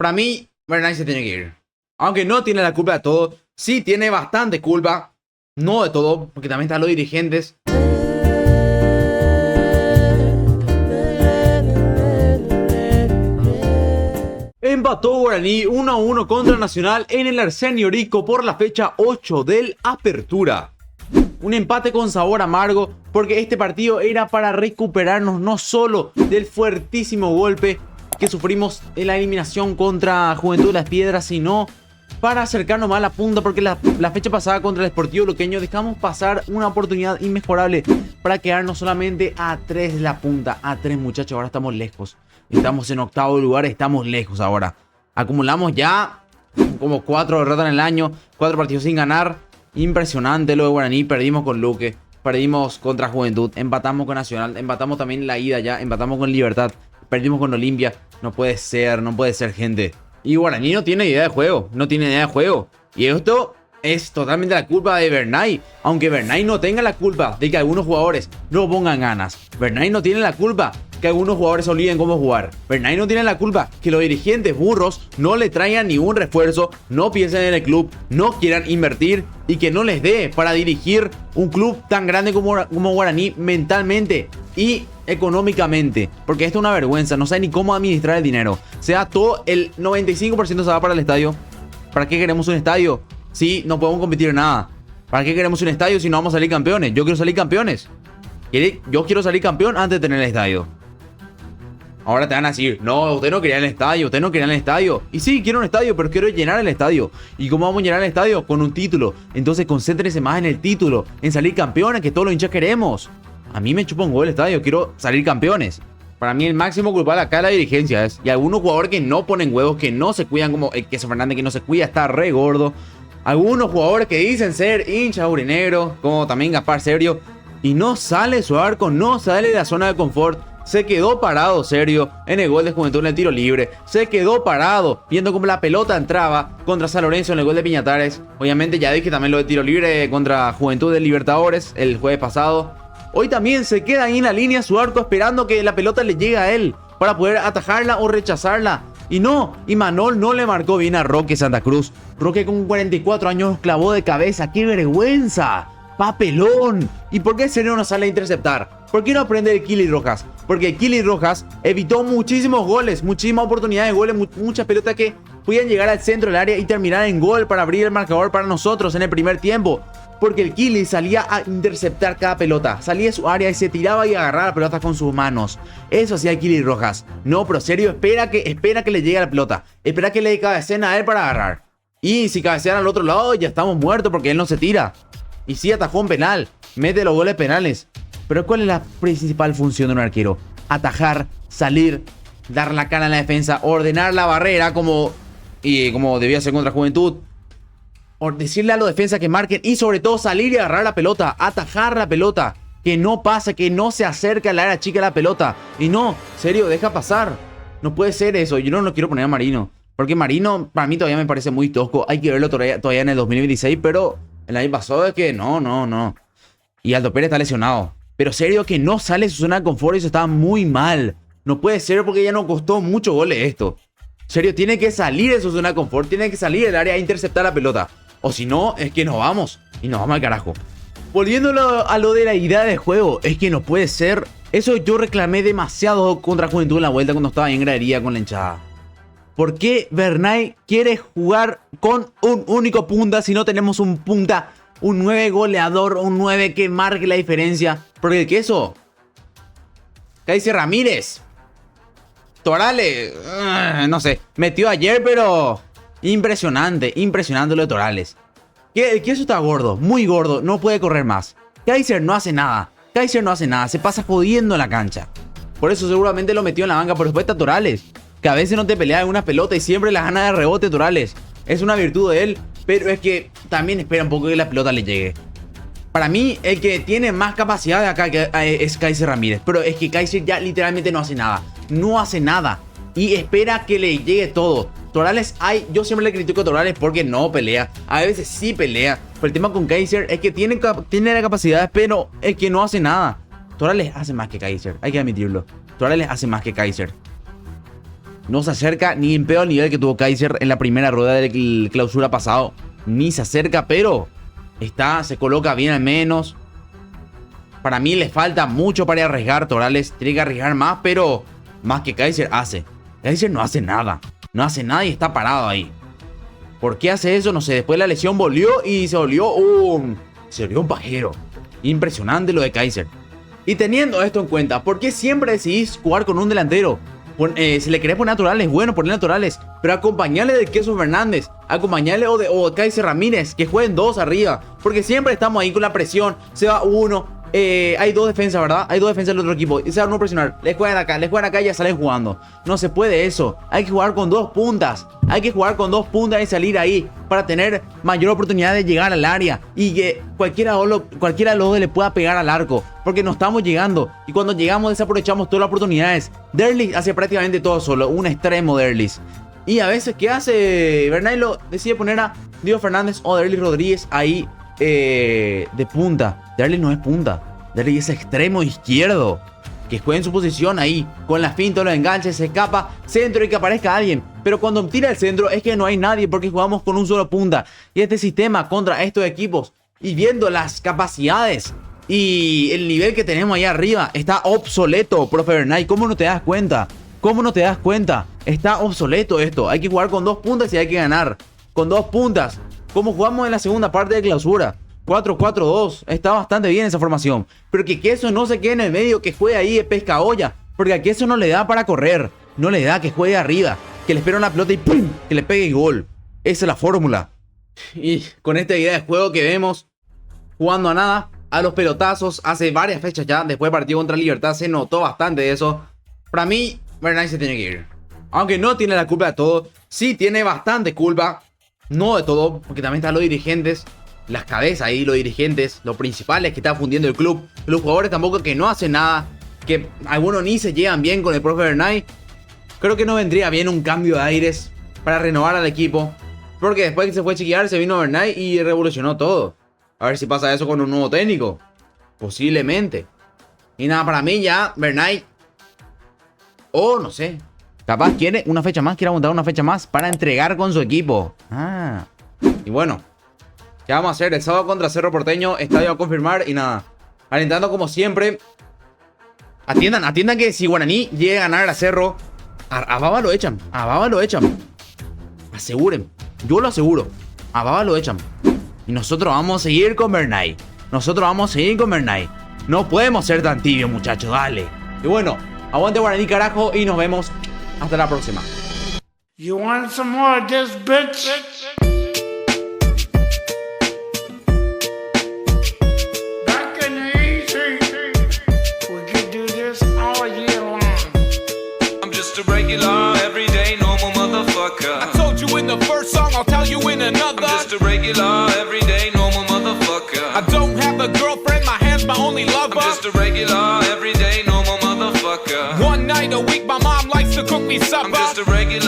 para mí, Bernay se tiene que ir. Aunque no tiene la culpa de todo, sí tiene bastante culpa. No de todo, porque también están los dirigentes. Empató Guaraní 1-1 contra Nacional en el Arsenio Rico por la fecha 8 del Apertura. Un empate con sabor amargo porque este partido era para recuperarnos no solo del fuertísimo golpe que sufrimos en la eliminación contra Juventud de las Piedras, sino para acercarnos más a la punta, porque la fecha pasada contra el Sportivo Luqueño dejamos pasar una oportunidad inmejorable para quedarnos solamente a 3 de la punta. A 3, muchachos, ahora estamos lejos. Estamos en octavo lugar, estamos lejos ahora. Acumulamos ya como 4 derrotas en el año, 4 partidos sin ganar. Impresionante lo de Guaraní. Perdimos con Luque, perdimos contra Juventud, empatamos con Nacional, empatamos también la ida ya, empatamos con Libertad, perdimos con Olimpia. No puede ser, gente. Y Guaraní no tiene idea de juego, Y esto es totalmente la culpa de Bernay. Aunque Bernay no tenga la culpa de que algunos jugadores no pongan ganas. Bernay no tiene la culpa que algunos jugadores olviden cómo jugar. Bernay no tiene la culpa que los dirigentes burros no le traigan ningún refuerzo, no piensen en el club, no quieran invertir y que no les dé para dirigir un club tan grande como Guaraní mentalmente y económicamente. Porque esto es una vergüenza, no sabe ni cómo administrar el dinero. Sea todo el 95% se va para el estadio. ¿Para qué queremos un estadio si no podemos competir en nada? ¿Para qué queremos un estadio si no vamos a salir campeones? Yo quiero salir campeones. Yo quiero salir campeón antes de tener el estadio. Ahora te van a decir, no, usted no quería el estadio, Y sí, quiero un estadio, pero quiero llenar el estadio. ¿Y cómo vamos a llenar el estadio? Con un título. Entonces concéntrense más en el título, en salir campeones, que todos los hinchas queremos. A mí me chupa un huevo el estadio, quiero salir campeones. Para mí el máximo culpable acá es la dirigencia. Y algunos jugadores que no ponen huevos, que no se cuidan, como el Queso Fernández, que no se cuida, está re gordo. Algunos jugadores que dicen ser hinchas aurinegros, como también Gaspar Serio, y no sale su arco, no sale de la zona de confort. Se quedó parado Serio en el gol de Juventud en el tiro libre. Se quedó parado viendo cómo la pelota entraba contra San Lorenzo en el gol de Piñatares. Obviamente ya dije también lo de tiro libre contra Juventud de Libertadores el jueves pasado. Hoy también se queda ahí en la línea su arco esperando que la pelota le llegue a él para poder atajarla o rechazarla. Y no, y Manol no le marcó bien a Roque Santa Cruz. Roque con 44 años clavó de cabeza. ¡Qué vergüenza! ¡Papelón! ¿Y por qué Serio no sale a interceptar? ¿Por qué no aprende el Kili Rojas? Porque el Kili Rojas evitó muchísimos goles, muchísimas oportunidades de goles, muchas pelotas que podían llegar al centro del área y terminar en gol para abrir el marcador para nosotros en el primer tiempo. Porque el Kili salía a interceptar cada pelota, salía de su área y se tiraba y agarraba la pelota con sus manos. Eso hacía el Kili Rojas. No, pero Serio espera que le llegue la pelota, espera que le cabeceen a él para agarrar. Y si cabecean al otro lado ya estamos muertos porque él no se tira. Y sí atajó un penal, mete los goles penales. Pero ¿cuál es la principal función de un arquero? Atajar, salir, dar la cara en la defensa, ordenar la barrera como debía ser contra Juventud. O decirle a los defensas que marquen y sobre todo salir y agarrar la pelota, atajar la pelota. Que no pase, que no se acerque al área chica la pelota. Y no, Serio, deja pasar. No puede ser eso. Yo no lo quiero poner a Marino. Porque Marino para mí todavía me parece muy tosco. Hay que verlo todavía en el 2026, pero el año pasado es que no. Y Aldo Pérez está lesionado. Pero Serio que no sale de su zona de confort, eso está muy mal. No puede ser porque ya nos costó mucho goles esto. Serio tiene que salir de su zona de confort, tiene que salir del área a interceptar la pelota. O si no, es que nos vamos. Y nos vamos al carajo. Volviendo a lo de la idea de juego, es que no puede ser. Eso yo reclamé demasiado contra Juventud en la vuelta cuando estaba en gradería con la hinchada. ¿Por qué Bernay quiere jugar con un único punta si no tenemos un punta? Un 9 goleador, un 9 que marque la diferencia. Porque el queso. Kaiser Ramírez. Torales. No sé. Metió ayer, pero impresionante lo de Torales. El queso está gordo, muy gordo. No puede correr más. Kaiser no hace nada. Se pasa jodiendo en la cancha. Por eso seguramente lo metió en la banca. Pero después está Torales, que a veces no te pelea en una pelota y siempre la gana de rebote Torales. Es una virtud de él. Pero es que también espera un poco que la pelota le llegue. Para mí, el que tiene más capacidad de acá es Kaiser Ramírez. Pero es que Kaiser ya literalmente no hace nada. No hace nada. Y espera que le llegue todo. Torales, yo siempre le critico a Torales porque no pelea. A veces sí pelea. Pero el tema con Kaiser es que tiene la capacidad, pero es que no hace nada. Torales hace más que Kaiser. Hay que admitirlo. Torales hace más que Kaiser. No se acerca ni en pedo al nivel que tuvo Kaiser en la primera rueda del clausura pasado. Ni se acerca, pero se coloca bien al menos. Para mí le falta mucho para arriesgar. Torales tiene que arriesgar más, pero más que Kaiser hace. Kaiser no hace nada. No hace nada y está parado ahí. ¿Por qué hace eso? No sé. Después la lesión volvió y se volvió un pajero. Impresionante lo de Kaiser. Y teniendo esto en cuenta, ¿por qué siempre decidís jugar con un delantero? Si le querés poner naturales, bueno, poner naturales. Pero acompañarle de Queso Fernández. Acompañarle o de Kaiser Ramírez. Que jueguen dos arriba. Porque siempre estamos ahí con la presión. Se va uno. Hay dos defensas, ¿verdad? Hay dos defensas del otro equipo. Y se van a presionar. Les juegan acá y ya salen jugando. No se puede eso. Hay que jugar con dos puntas. Hay que jugar con dos puntas y salir ahí. Para tener mayor oportunidad de llegar al área. Y que cualquiera de los dos le pueda pegar al arco. Porque no estamos llegando. Y cuando llegamos desaprovechamos todas las oportunidades. Derlis hace prácticamente todo solo. Un extremo Derlis. Y a veces, ¿qué hace? Bernailo decide poner a Diego Fernández o Derlis Rodríguez ahí de punta. Derlis no es punta. Derlis es extremo izquierdo. Que juegue en su posición ahí. Con la finta, los enganches, se escapa. Centro y que aparezca alguien. Pero cuando tira el centro es que no hay nadie. Porque jugamos con un solo punta. Y este sistema contra estos equipos. Y viendo las capacidades y el nivel que tenemos ahí arriba. Está obsoleto, profe Bernay. ¿Cómo no te das cuenta? ¿Cómo no te das cuenta? Está obsoleto esto. Hay que jugar con dos puntas y hay que ganar. Con dos puntas. Como jugamos en la segunda parte de clausura. 4-4-2. Está bastante bien esa formación. Pero que Queso no se quede en el medio. Que juegue ahí de pesca olla. Porque a Queso no le da para correr. No le da que juegue arriba. Que le espera una pelota y ¡pum! Que le pegue gol. Esa es la fórmula. Y con esta idea de juego que vemos. Jugando a nada. A los pelotazos. Hace varias fechas ya. Después del partido contra Libertad se notó bastante de eso. Para mí, Bernay se tiene que ir. Aunque no tiene la culpa de todo. Sí tiene bastante culpa. No de todo. Porque también están los dirigentes. Las cabezas ahí, los dirigentes. Los principales que están fundiendo el club. Los jugadores tampoco que no hacen nada. Que algunos ni se llevan bien con el profe Bernay. Creo que no vendría bien un cambio de aires. Para renovar al equipo. Porque después que se fue a chiquear se vino Bernay y revolucionó todo. A ver si pasa eso con un nuevo técnico. Posiblemente. Y nada, para mí ya Bernay. No sé. Capaz quiere una fecha más. Quiere aguantar una fecha más para entregar con su equipo. Y bueno. ¿Qué vamos a hacer? El sábado contra Cerro Porteño. Estadio a confirmar. Y nada. Alentando como siempre. Atiendan que si Guaraní llega a ganar a Cerro. A Baba lo echan. A Baba lo echan. Aseguren. Yo lo aseguro. A Baba lo echan. Y nosotros vamos a seguir con Bernay. No podemos ser tan tibios, muchachos. Dale. Y bueno. Aguante Guaraní, carajo. Y nos vemos. Hasta la próxima. You want some more of this, bitch? Back in the easy, we could do this all year long. I'm just a regular, everyday, normal motherfucker. I told you in the first song, I'll tell you in another. I'm just a regular, everyday, normal motherfucker. I don't have a girlfriend, my hand's my only lover. I'm just a regular, everyday, normal motherfucker. One night a week, my mom likes to cook me supper. I'm just a regular